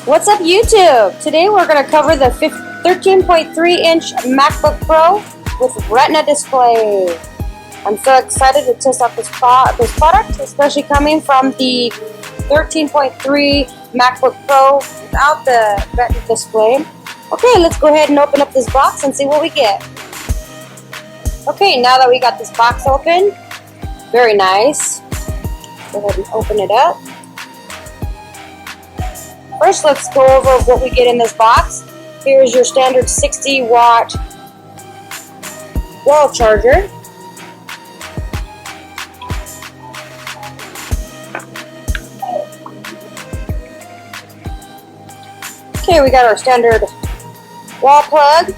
What's up, YouTube? Today we're going to cover the 13.3-inch MacBook Pro with Retina Display. I'm so excited to test out this product, especially coming from the 13.3 MacBook Pro without the Retina Display. Okay, let's go ahead and open up this box and see what we get. Okay, now that we got this box open, very nice. Go ahead and open it up. First, let's go over what we get in this box. Here's your standard 60-watt wall charger. Okay, we got our standard wall plug.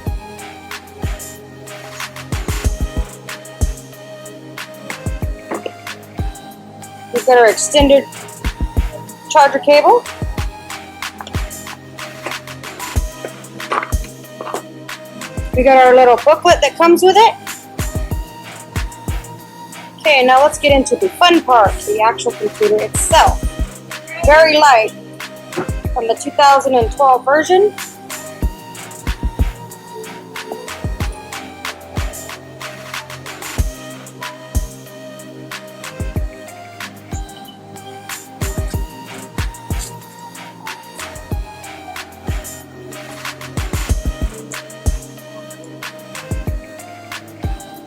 We've got our extended charger cable. We got our little booklet that comes with it. Okay, now let's get into the fun part, the actual computer itself. Very light from the 2012 version.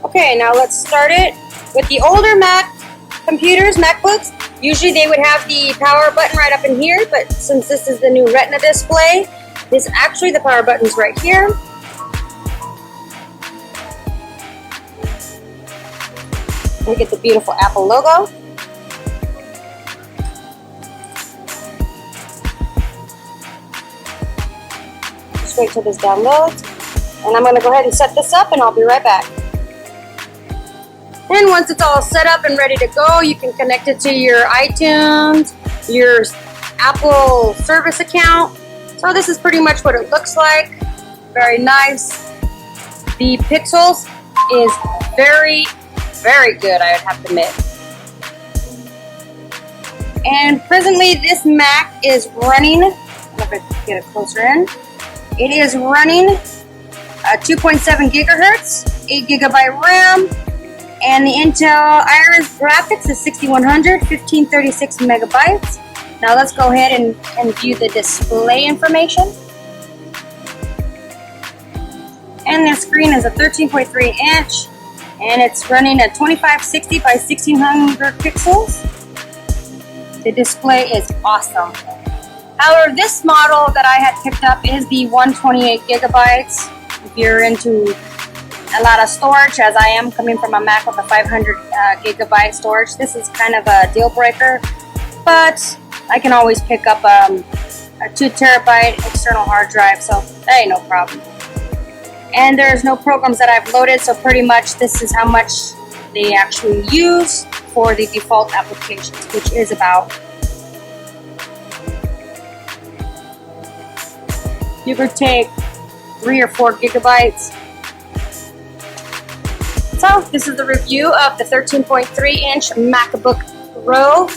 Okay, now let's start it with the older Mac computers, MacBooks. Usually they would have the power button right up in here, but since this is the new Retina display, this actually the power button's right here. We get the beautiful Apple logo. Just wait till this downloads. And I'm going to go ahead and set this up and I'll be right back. And once it's all set up and ready to go, you can connect it to your iTunes, your Apple service account. So this is pretty much what it looks like. Very nice. The pixels is very, very good, I would have to admit. And presently this Mac is running, if I can get it closer in, it is running 2.7 gigahertz, 8 gigabyte RAM, and the Intel Iris graphics is 6100, 1536 megabytes. Now let's go ahead and view the display information. And the screen is a 13.3 inch, and it's running at 2560 by 1600 pixels. The display is awesome. However, this model that I had picked up is the 128 gigabytes. If you're into a lot of storage, as I am coming from a Mac with a 500 gigabyte storage, this is kind of a deal breaker, but I can always pick up a 2 terabyte external hard drive, so that ain't no problem. And there's no programs that I've loaded, so pretty much this is how much they actually use for the default applications, which is about, you could take 3 or 4 gigabytes. So this is the review of the 13.3-inch MacBook Pro